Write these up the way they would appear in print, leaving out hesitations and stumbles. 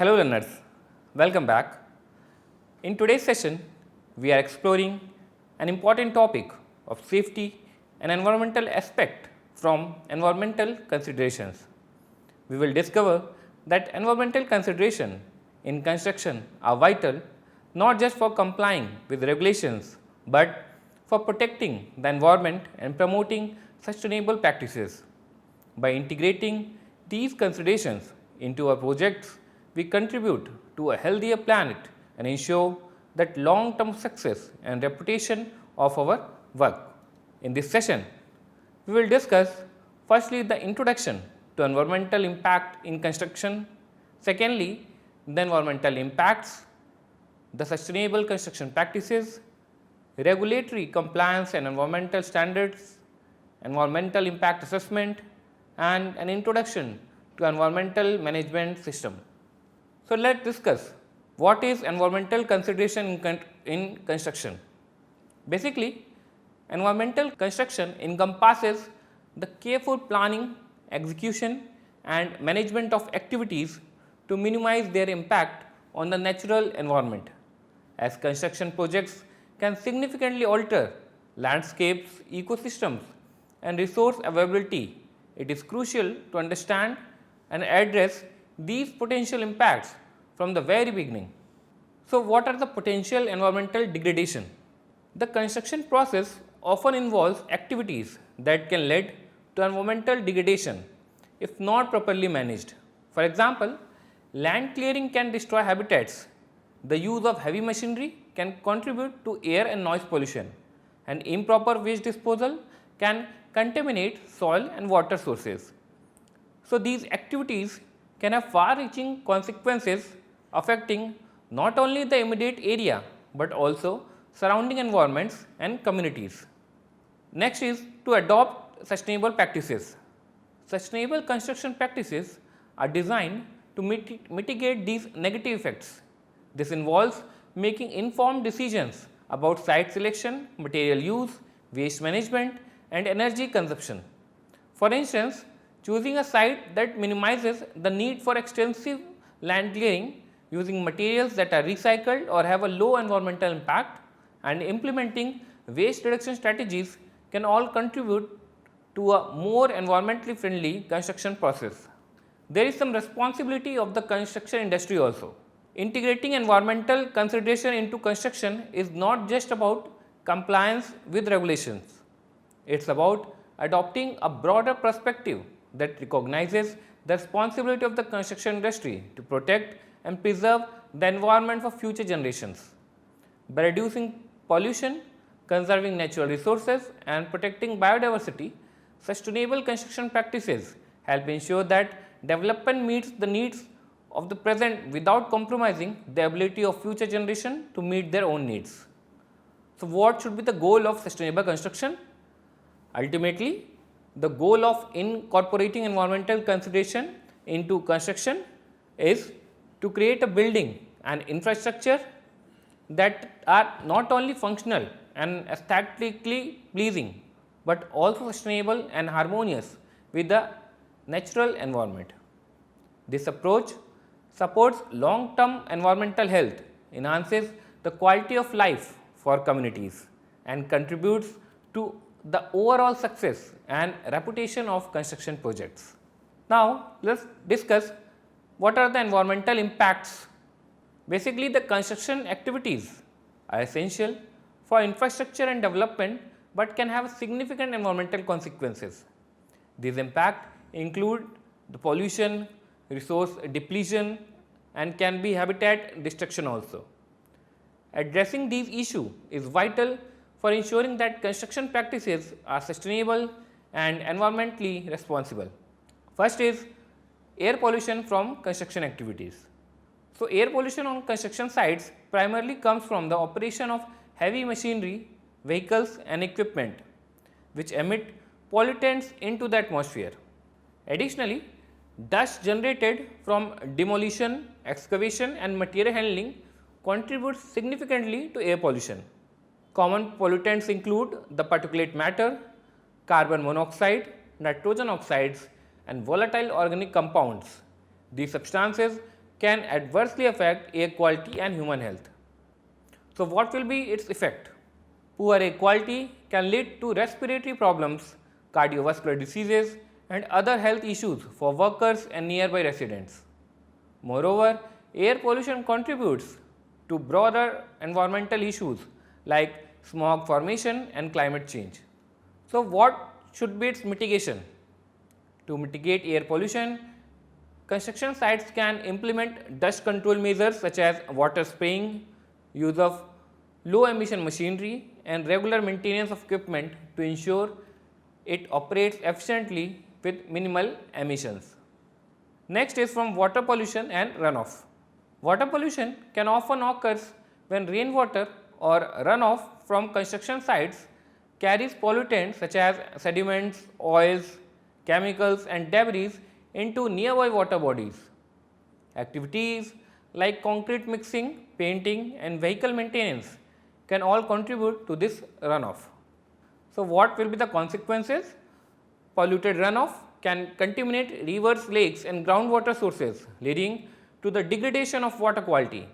Hello learners, welcome back. In today's session, we are exploring an important topic of safety and environmental aspect from environmental considerations. We will discover that environmental considerations in construction are vital not just for complying with regulations, but for protecting the environment and promoting sustainable practices. By integrating these considerations into our projects, we contribute to a healthier planet and ensure that long-term success and reputation of our work. In this session, we will discuss firstly the introduction to environmental impact in construction, secondly the environmental impacts, the sustainable construction practices, regulatory compliance and environmental standards, environmental impact assessment, and an introduction to environmental management system. So, let us discuss what is environmental consideration in construction. Basically, environmental construction encompasses the careful planning, execution and management of activities to minimize their impact on the natural environment. As construction projects can significantly alter landscapes, ecosystems and resource availability, it is crucial to understand and address these potential impacts from the very beginning. So, what are the potential environmental degradation? The construction process often involves activities that can lead to environmental degradation if not properly managed. For example, land clearing can destroy habitats, the use of heavy machinery can contribute to air and noise pollution, and improper waste disposal can contaminate soil and water sources. So, these activities can have far-reaching consequences affecting not only the immediate area, but also surrounding environments and communities. Next is to adopt sustainable practices. Sustainable construction practices are designed to mitigate these negative effects. This involves making informed decisions about site selection, material use, waste management and energy consumption. For instance, choosing a site that minimizes the need for extensive land clearing, using materials that are recycled or have a low environmental impact, and implementing waste reduction strategies can all contribute to a more environmentally friendly construction process. There is some responsibility of the construction industry also. Integrating environmental consideration into construction is not just about compliance with regulations. It is about adopting a broader perspective that recognizes the responsibility of the construction industry to protect and preserve the environment for future generations. By reducing pollution, conserving natural resources and protecting biodiversity, sustainable construction practices help ensure that development meets the needs of the present without compromising the ability of future generation to meet their own needs. So, what should be the goal of sustainable construction? Ultimately, the goal of incorporating environmental consideration into construction is to create a building and infrastructure that are not only functional and aesthetically pleasing, but also sustainable and harmonious with the natural environment. This approach supports long-term environmental health, enhances the quality of life for communities and contributes to the overall success and reputation of construction projects. Now, let us discuss what are the environmental impacts. Basically, the construction activities are essential for infrastructure and development, but can have significant environmental consequences. These impacts include the pollution, resource depletion and can be habitat destruction also. Addressing these issues is vital for ensuring that construction practices are sustainable and environmentally responsible. First is air pollution from construction activities. So, air pollution on construction sites primarily comes from the operation of heavy machinery, vehicles and equipment which emit pollutants into the atmosphere. Additionally, dust generated from demolition, excavation and material handling contributes significantly to air pollution. Common pollutants include the particulate matter, carbon monoxide, nitrogen oxides and volatile organic compounds. These substances can adversely affect air quality and human health. So, what will be its effect? Poor air quality can lead to respiratory problems, cardiovascular diseases, and other health issues for workers and nearby residents. Moreover, air pollution contributes to broader environmental issues like smog formation and climate change. So, what should be its mitigation? To mitigate air pollution, construction sites can implement dust control measures such as water spraying, use of low emission machinery, and regular maintenance of equipment to ensure it operates efficiently with minimal emissions. Next is from water pollution and runoff. Water pollution can often occur when rainwater or runoff from construction sites carries pollutants such as sediments, oils, chemicals and debris into nearby water bodies. Activities like concrete mixing, painting and vehicle maintenance can all contribute to this runoff. So, what will be the consequences? Polluted runoff can contaminate rivers, lakes and groundwater sources, leading to the degradation of water quality.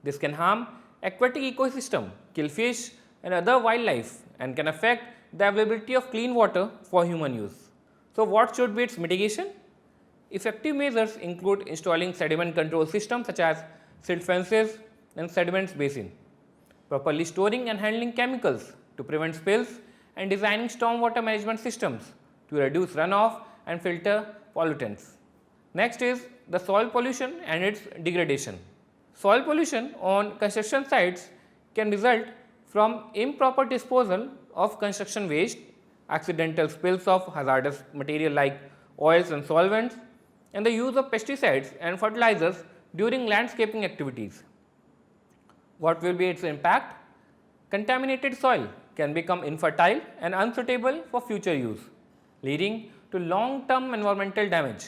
This can harm aquatic ecosystem, kill fish and other wildlife, and can affect the availability of clean water for human use. So, what should be its mitigation? Effective measures include installing sediment control systems such as silt fences and sediment basin, properly storing and handling chemicals to prevent spills, and designing stormwater management systems to reduce runoff and filter pollutants. Next is the soil pollution and its degradation. Soil pollution on construction sites can result from improper disposal of construction waste, accidental spills of hazardous material like oils and solvents, and the use of pesticides and fertilizers during landscaping activities. What will be its impact? Contaminated soil can become infertile and unsuitable for future use, leading to long-term environmental damage.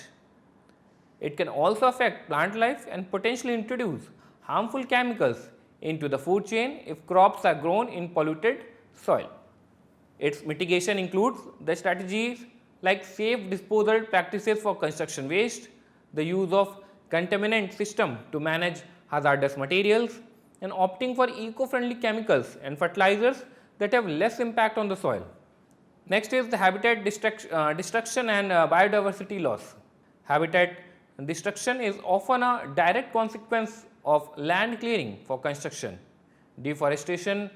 It can also affect plant life and potentially introduce harmful chemicals into the food chain if crops are grown in polluted soil. Its mitigation includes the strategies like safe disposal practices for construction waste, the use of contaminant system to manage hazardous materials, and opting for eco-friendly chemicals and fertilizers that have less impact on the soil. Next is the habitat destruction and biodiversity loss. Habitat destruction is often a direct consequence of land clearing for construction. Deforestation,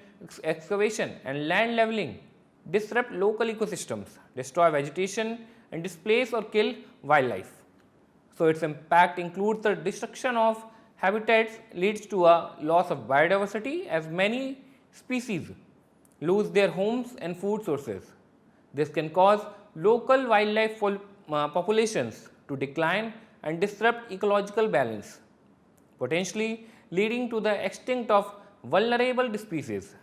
excavation and land leveling disrupt local ecosystems, destroy vegetation and displace or kill wildlife. So, its impact includes the destruction of habitats leads to a loss of biodiversity as many species lose their homes and food sources. This can cause local wildlife populations to decline and disrupt ecological balance, potentially leading to the extinct of vulnerable species.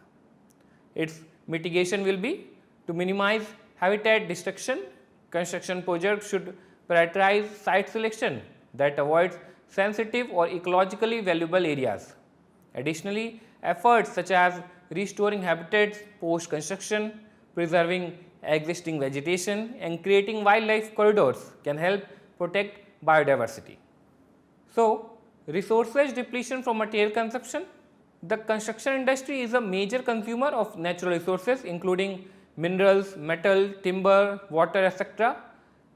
Its mitigation will be to minimize habitat destruction. Construction projects should prioritize site selection that avoids sensitive or ecologically valuable areas. Additionally, efforts such as restoring habitats post construction, preserving existing vegetation and creating wildlife corridors can help protect biodiversity. So, resources depletion from material consumption. The construction industry is a major consumer of natural resources including minerals, metal, timber, water, etc.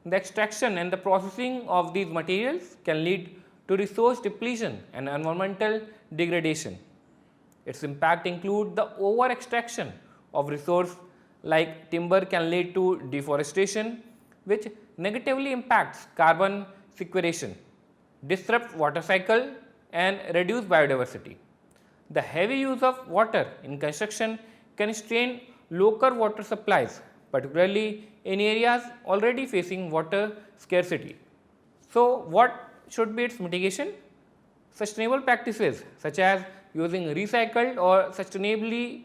The extraction and the processing of these materials can lead to resource depletion and environmental degradation. Its impact include the over extraction of resource like timber can lead to deforestation, which negatively impacts carbon sequestration, disrupt water cycle and reduce biodiversity. The heavy use of water in construction can strain local water supplies, particularly in areas already facing water scarcity. So, what should be its mitigation? Sustainable practices such as using recycled or sustainably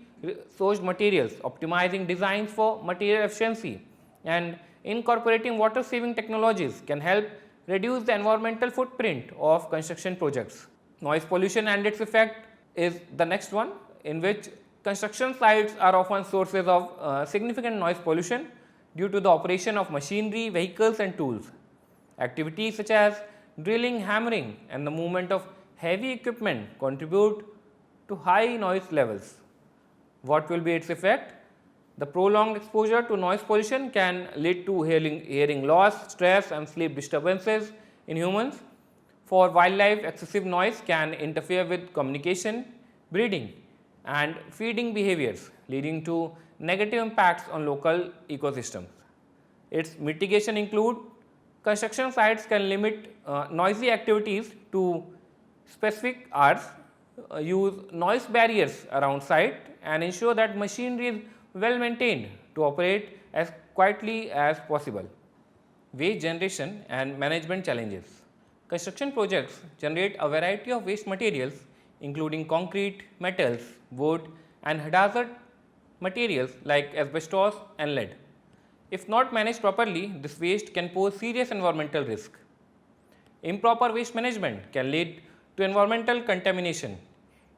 sourced materials, optimizing designs for material efficiency and incorporating water saving technologies can help reduce the environmental footprint of construction projects. Noise pollution and its effect is the next one, in which construction sites are often sources of significant noise pollution due to the operation of machinery, vehicles and tools. Activities such as drilling, hammering and the movement of heavy equipment contribute to high noise levels. What will be its effect? The prolonged exposure to noise pollution can lead to hearing loss, stress and sleep disturbances in humans. For wildlife, excessive noise can interfere with communication, breeding and feeding behaviors, leading to negative impacts on local ecosystems. Its mitigation include construction sites can limit noisy activities to specific hours, use noise barriers around site and ensure that machinery is well maintained to operate as quietly as possible. Waste generation and management challenges. Construction projects generate a variety of waste materials including concrete, metals, wood and hazardous materials like asbestos and lead. If not managed properly, this waste can pose serious environmental risk. Improper waste management can lead to environmental contamination,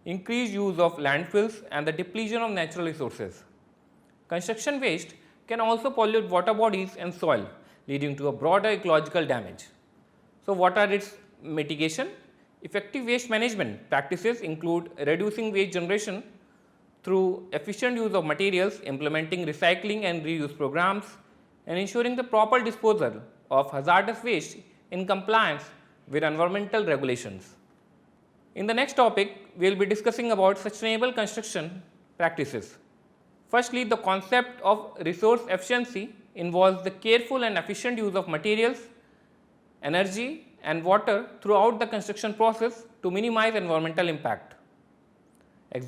increased use of landfills and the depletion of natural resources. Construction waste can also pollute water bodies and soil, leading to a broader ecological damage. So, what are its mitigation? Effective waste management practices include reducing waste generation through efficient use of materials, implementing recycling and reuse programs, and ensuring the proper disposal of hazardous waste in compliance with environmental regulations. In the next topic, we will be discussing about sustainable construction practices. Firstly, the concept of resource efficiency involves the careful and efficient use of materials, energy and water throughout the construction process to minimize environmental impact.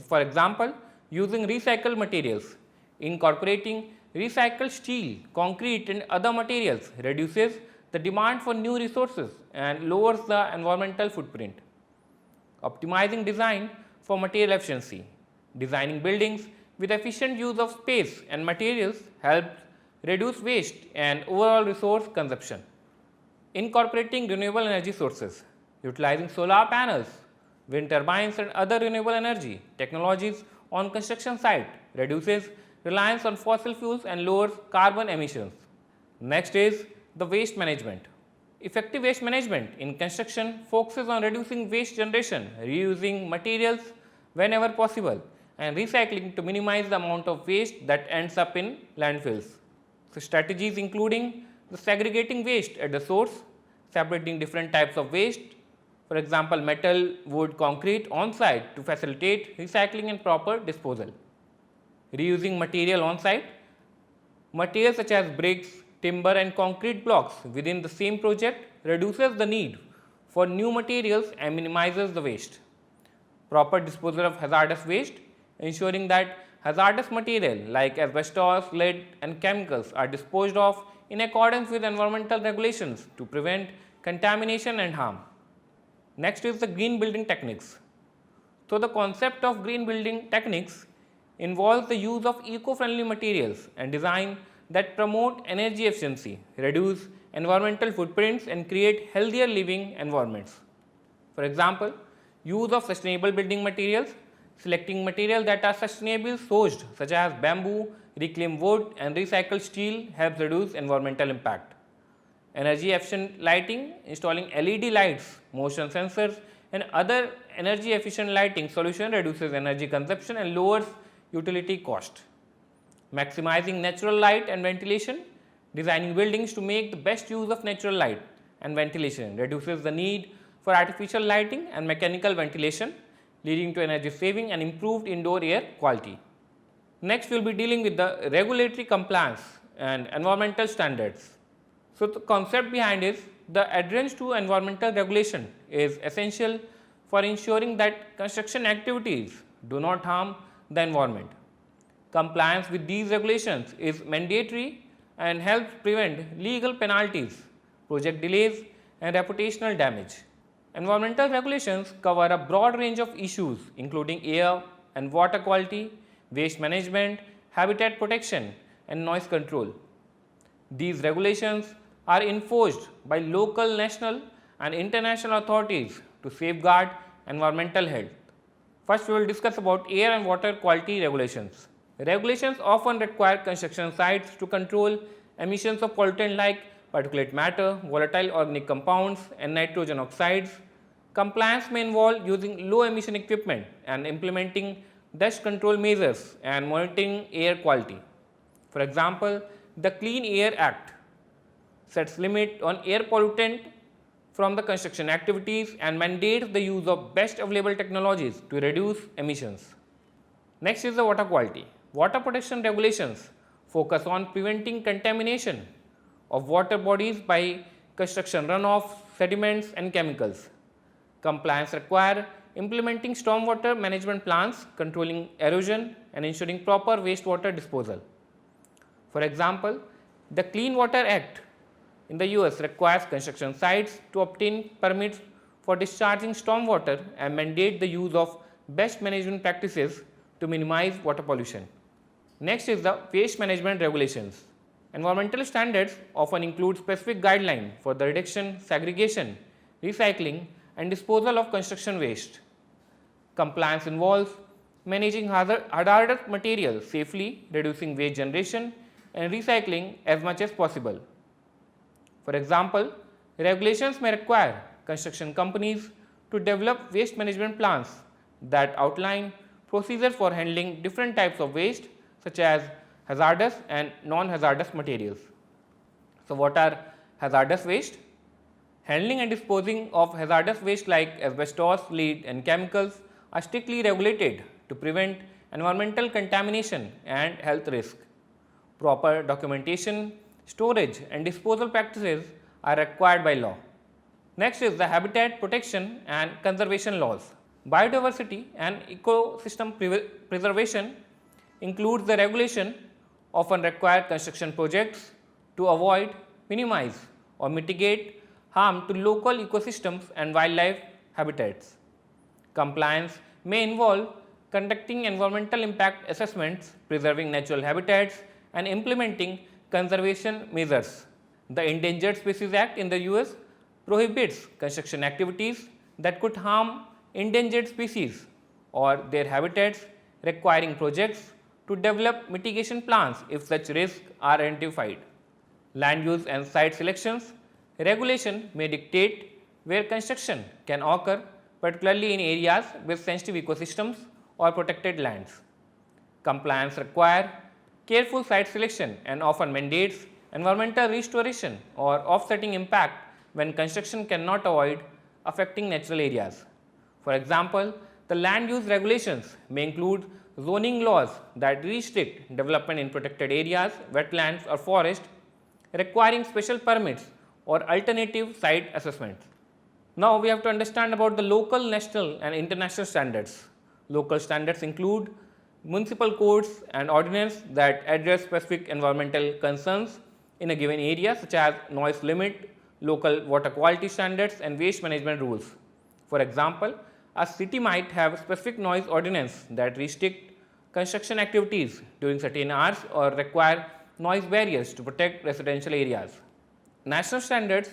For example, using recycled materials, incorporating recycled steel, concrete and other materials reduces the demand for new resources and lowers the environmental footprint. Optimizing design for material efficiency. Designing buildings with efficient use of space and materials helps reduce waste and overall resource consumption. Incorporating renewable energy sources. Utilizing solar panels, wind turbines and other renewable energy technologies on construction site reduces reliance on fossil fuels and lowers carbon emissions. Next is the waste management. Effective waste management in construction focuses on reducing waste generation, reusing materials whenever possible and recycling to minimize the amount of waste that ends up in landfills. So, strategies including the segregating waste at the source, separating different types of waste, for example, metal, wood, concrete on site to facilitate recycling and proper disposal. Reusing material on site. Materials such as bricks, timber and concrete blocks within the same project reduces the need for new materials and minimizes the waste. Proper disposal of hazardous waste, ensuring that hazardous material like asbestos, lead and chemicals are disposed of in accordance with environmental regulations to prevent contamination and harm. Next is the green building techniques. So, the concept of green building techniques involves the use of eco-friendly materials and design that promote energy efficiency, reduce environmental footprints and create healthier living environments. For example, use of sustainable building materials, selecting materials that are sustainably sourced such as bamboo, reclaimed wood and recycled steel helps reduce environmental impact. Energy efficient lighting, installing LED lights, motion sensors and other energy efficient lighting solution reduces energy consumption and lowers utility cost. Maximizing natural light and ventilation, designing buildings to make the best use of natural light and ventilation reduces the need for artificial lighting and mechanical ventilation, leading to energy saving and improved indoor air quality. Next, we will be dealing with the regulatory compliance and environmental standards. So, the concept behind is the adherence to environmental regulation is essential for ensuring that construction activities do not harm the environment. Compliance with these regulations is mandatory and helps prevent legal penalties, project delays and reputational damage. Environmental regulations cover a broad range of issues including air and water quality, waste management, habitat protection and noise control. These regulations are enforced by local, national and international authorities to safeguard environmental health. First, we will discuss about air and water quality regulations. Regulations often require construction sites to control emissions of pollutants like particulate matter, volatile organic compounds and nitrogen oxides. Compliance may involve using low emission equipment and implementing dust control measures and monitoring air quality. For example, the Clean Air Act sets limit on air pollutant from the construction activities and mandates the use of best available technologies to reduce emissions. Next is the water quality. Water protection regulations focus on preventing contamination of water bodies by construction runoff, sediments and chemicals. Compliance require implementing stormwater management plans, controlling erosion and ensuring proper wastewater disposal. For example, the Clean Water Act in the US requires construction sites to obtain permits for discharging stormwater and mandate the use of best management practices to minimize water pollution. Next is the waste management regulations. Environmental standards often include specific guidelines for the reduction, segregation, recycling and disposal of construction waste. Compliance involves managing hazardous materials safely, reducing waste generation and recycling as much as possible. For example, regulations may require construction companies to develop waste management plans that outline procedures for handling different types of waste such as hazardous and non-hazardous materials. So, what are hazardous waste? Handling and disposing of hazardous waste like asbestos, lead and chemicals are strictly regulated to prevent environmental contamination and health risk. Proper documentation, storage and disposal practices are required by law. Next is the habitat protection and conservation laws. Biodiversity and ecosystem preservation includes the regulation often require construction projects to avoid, minimize or mitigate harm to local ecosystems and wildlife habitats. Compliance may involve conducting environmental impact assessments, preserving natural habitats and implementing conservation measures. The Endangered Species Act in the US prohibits construction activities that could harm endangered species or their habitats, requiring projects to develop mitigation plans if such risks are identified. Land use and site selections regulation may dictate where construction can occur, particularly in areas with sensitive ecosystems or protected lands. Compliance require careful site selection and often mandates environmental restoration or offsetting impact when construction cannot avoid affecting natural areas. For example, the land use regulations may include zoning laws that restrict development in protected areas, wetlands or forest, requiring special permits or alternative site assessments. Now, we have to understand about the local, national and international standards. Local standards include municipal codes and ordinances that address specific environmental concerns in a given area such as noise limit, local water quality standards and waste management rules. For example, a city might have specific noise ordinance that restrict construction activities during certain hours or require noise barriers to protect residential areas. National standards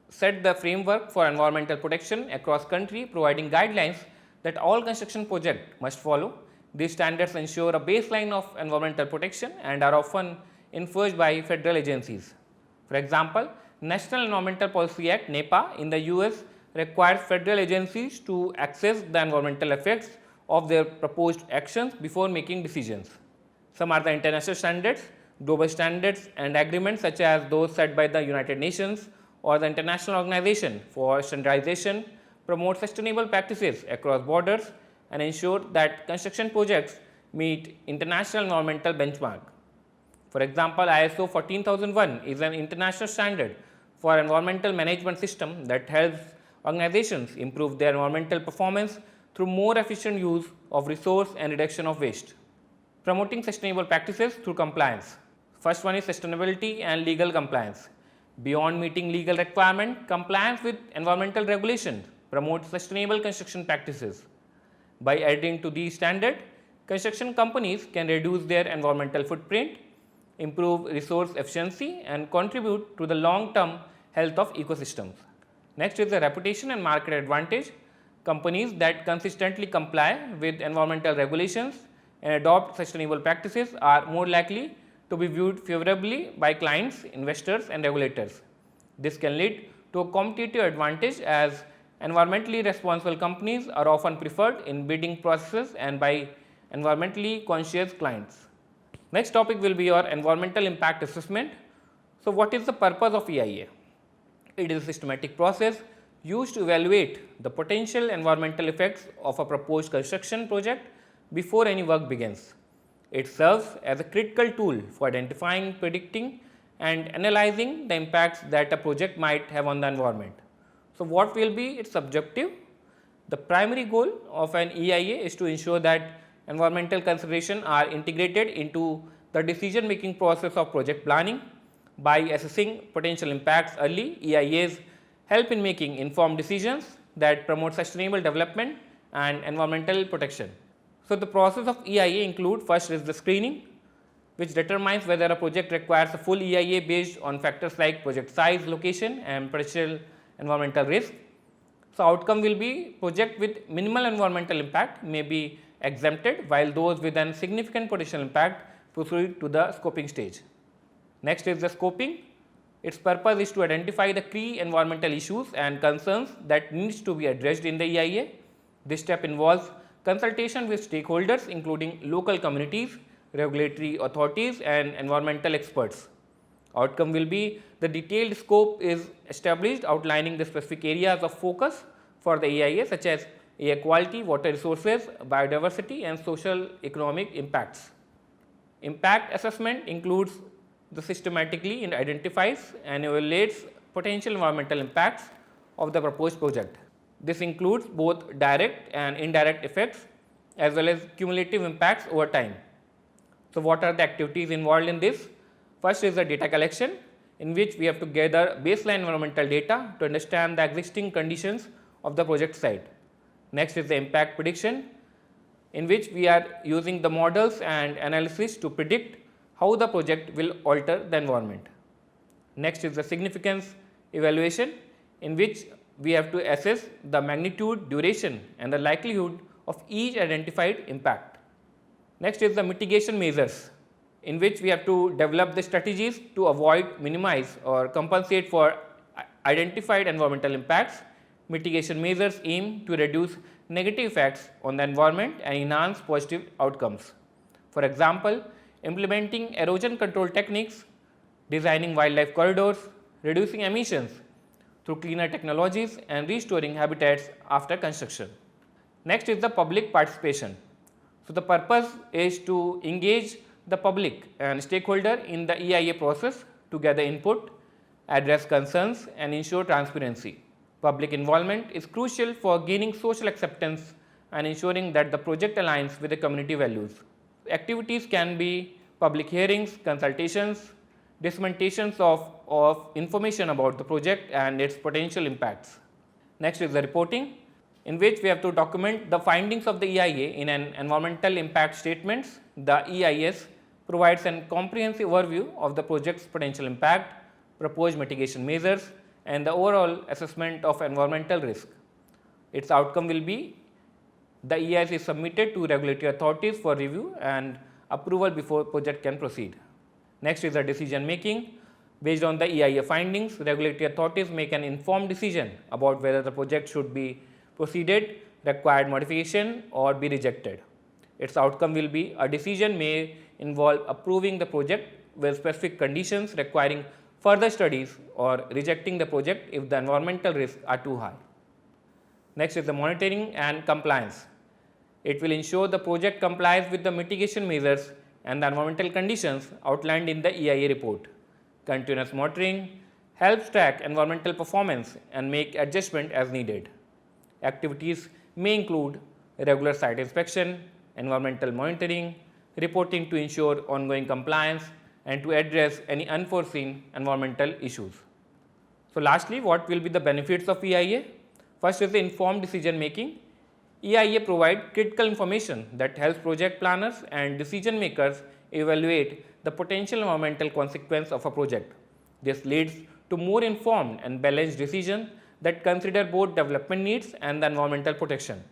set the framework for environmental protection across country, providing guidelines that all construction projects must follow. These standards ensure a baseline of environmental protection and are often enforced by federal agencies. For example, National Environmental Policy Act (NEPA) in the US requires federal agencies to assess the environmental effects of their proposed actions before making decisions. Some are the international standards, global standards and agreements such as those set by the United Nations or the International Organization for Standardization promote sustainable practices across borders and ensure that construction projects meet international environmental benchmark. For example, ISO 14001 is an international standard for environmental management system that helps organizations improve their environmental performance through more efficient use of resource and reduction of waste. Promoting sustainable practices through compliance. First one is sustainability and legal compliance. Beyond meeting legal requirement, compliance with environmental regulations promotes sustainable construction practices. By adhering to these standards, construction companies can reduce their environmental footprint, improve resource efficiency and contribute to the long-term health of ecosystems. Next is the reputation and market advantage. Companies that consistently comply with environmental regulations and adopt sustainable practices are more likely to be viewed favorably by clients, investors and regulators. This can lead to a competitive advantage as environmentally responsible companies are often preferred in bidding processes and by environmentally conscious clients. Next topic will be your environmental impact assessment. So, what is the purpose of EIA? It is a systematic process used to evaluate the potential environmental effects of a proposed construction project before any work begins. It serves as a critical tool for identifying, predicting and analyzing the impacts that a project might have on the environment. So, what will be its objective? The primary goal of an EIA is to ensure that environmental considerations are integrated into the decision making process of project planning. By assessing potential impacts early, EIAs help in making informed decisions that promote sustainable development and environmental protection. So, the process of EIA include first is the screening, which determines whether a project requires a full EIA based on factors like project size, location and potential environmental risk. So, outcome will be project with minimal environmental impact may be exempted, while those with an significant potential impact proceed to the scoping stage. Next is the scoping. Its purpose is to identify the key environmental issues and concerns that needs to be addressed in the EIA. This step involves consultation with stakeholders including local communities, regulatory authorities and environmental experts. Outcome will be the detailed scope is established outlining the specific areas of focus for the EIA such as air quality, water resources, biodiversity and social economic impacts. Impact assessment includes the systematically identifies and evaluates potential environmental impacts of the proposed project. This includes both direct and indirect effects as well as cumulative impacts over time. So, what are the activities involved in this? First is the data collection, in which we have to gather baseline environmental data to understand the existing conditions of the project site. Next is the impact prediction, in which we are using the models and analysis to predict how the project will alter the environment. Next is the significance evaluation, in which we have to assess the magnitude, duration and the likelihood of each identified impact. Next is the mitigation measures, in which we have to develop the strategies to avoid, minimize or compensate for identified environmental impacts. Mitigation measures aim to reduce negative effects on the environment and enhance positive outcomes. For example, implementing erosion control techniques, designing wildlife corridors, reducing emissions through cleaner technologies and restoring habitats after construction. Next is the public participation. So, the purpose is to engage the public and stakeholder in the EIA process to gather input, address concerns and ensure transparency. Public involvement is crucial for gaining social acceptance and ensuring that the project aligns with the community values. Activities can be public hearings, consultations, disseminations of information about the project and its potential impacts. Next is the reporting, in which we have to document the findings of the EIA in an environmental impact statements. The EIS provides a comprehensive overview of the project's potential impact, proposed mitigation measures and the overall assessment of environmental risk. Its outcome will be the EIS is submitted to regulatory authorities for review and approval before project can proceed. Next is the decision making. Based on the EIA findings, regulatory authorities make an informed decision about whether the project should be proceeded, required modification or be rejected. Its outcome will be a decision may involve approving the project with specific conditions requiring further studies or rejecting the project if the environmental risks are too high. Next is the monitoring and compliance. It will ensure the project complies with the mitigation measures and the environmental conditions outlined in the EIA report. Continuous monitoring helps track environmental performance and make adjustment as needed. Activities may include regular site inspection, environmental monitoring, reporting to ensure ongoing compliance and to address any unforeseen environmental issues. So, lastly, what will be the benefits of EIA? First is the informed decision making. EIA provide critical information that helps project planners and decision makers evaluate the potential environmental consequence of a project. This leads to more informed and balanced decisions that consider both development needs and the environmental protection.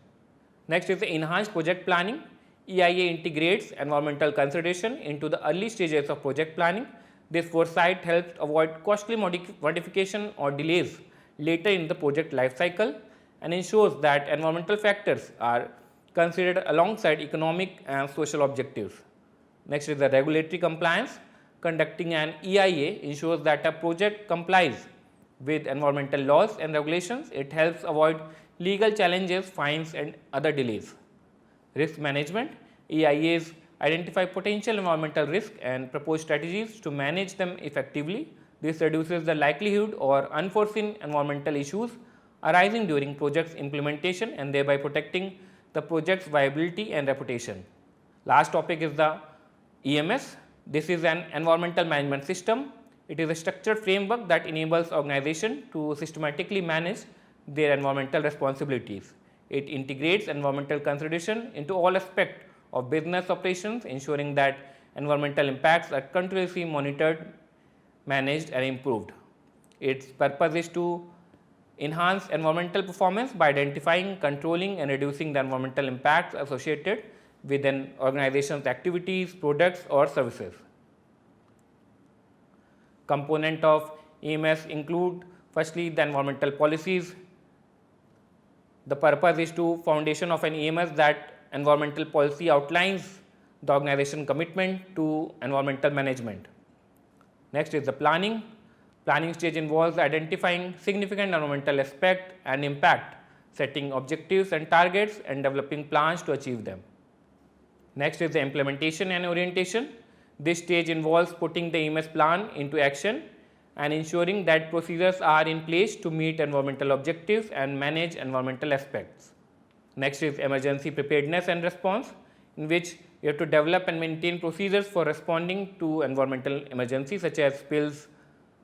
Next is the enhanced project planning. EIA integrates environmental consideration into the early stages of project planning. This foresight helps avoid costly modification or delays later in the project life cycle and ensures that environmental factors are considered alongside economic and social objectives. Next is the regulatory compliance. Conducting an EIA ensures that a project complies with environmental laws and regulations. It helps avoid legal challenges, fines and other delays. Risk management. EIAs identify potential environmental risks and propose strategies to manage them effectively. This reduces the likelihood or unforeseen environmental issues arising during project's implementation and thereby protecting the project's viability and reputation. Last topic is the EMS. This is an environmental management system. It is a structured framework that enables organizations to systematically manage their environmental responsibilities. It integrates environmental consideration into all aspects of business operations, ensuring that environmental impacts are continuously monitored, managed and improved. Its purpose is to enhance environmental performance by identifying, controlling and reducing the environmental impacts associated with an organization's activities, products or services. Component of EMS include firstly the environmental policies. The purpose is to foundation of an EMS that environmental policy outlines the organization commitment to environmental management. Next is the planning. Planning stage involves identifying significant environmental aspect and impact, setting objectives and targets and developing plans to achieve them. Next is the implementation and orientation. This stage involves putting the EMS plan into action and ensuring that procedures are in place to meet environmental objectives and manage environmental aspects. Next is emergency preparedness and response, in which you have to develop and maintain procedures for responding to environmental emergencies such as spills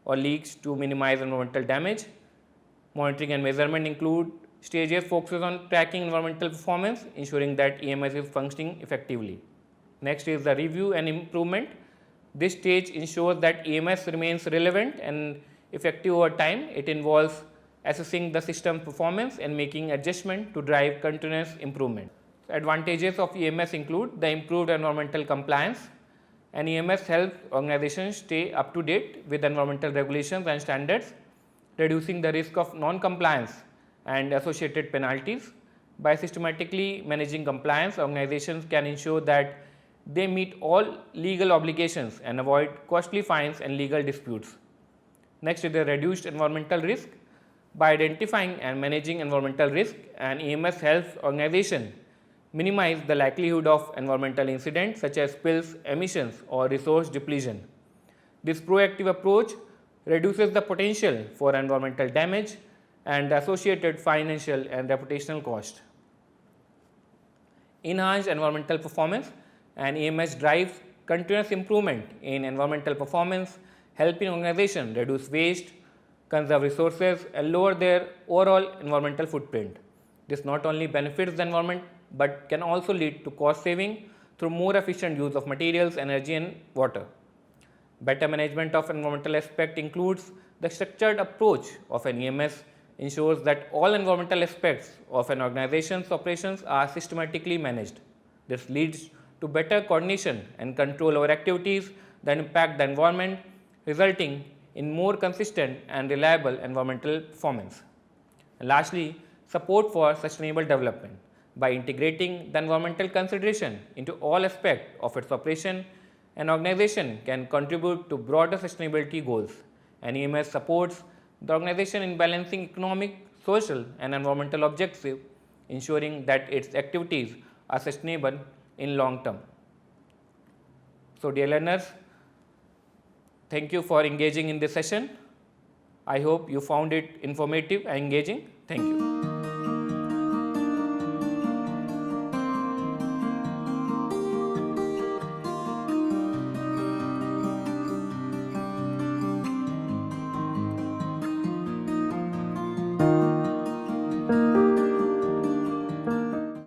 or leaks to minimize environmental damage. Monitoring and measurement include stages focused on tracking environmental performance, ensuring that EMS is functioning effectively. Next is the review and improvement. This stage ensures that EMS remains relevant and effective over time. It involves assessing the system's performance and making adjustments to drive continuous improvement. Advantages of EMS include the improved environmental compliance. An EMS helps organizations stay up to date with environmental regulations and standards, reducing the risk of non-compliance and associated penalties. By systematically managing compliance, organizations can ensure that they meet all legal obligations and avoid costly fines and legal disputes. Next is the reduced environmental risk. By identifying and managing environmental risk, an EMS helps organizations minimize the likelihood of environmental incidents such as spills, emissions or resource depletion. This proactive approach reduces the potential for environmental damage and associated financial and reputational cost. Enhanced environmental performance. An EMS drives continuous improvement in environmental performance, helping organizations reduce waste, conserve resources and lower their overall environmental footprint. This not only benefits the environment but can also lead to cost saving through more efficient use of materials, energy and water. Better management of environmental aspect includes the structured approach of an EMS ensures that all environmental aspects of an organization's operations are systematically managed. This leads to better coordination and control over activities that impact the environment, resulting in more consistent and reliable environmental performance. And lastly, support for sustainable development. By integrating the environmental consideration into all aspects of its operation, an organization can contribute to broader sustainability goals. An EMS supports the organization in balancing economic, social and environmental objectives, ensuring that its activities are sustainable in long term. So, dear learners, thank you for engaging in this session. I hope you found it informative and engaging. Thank you.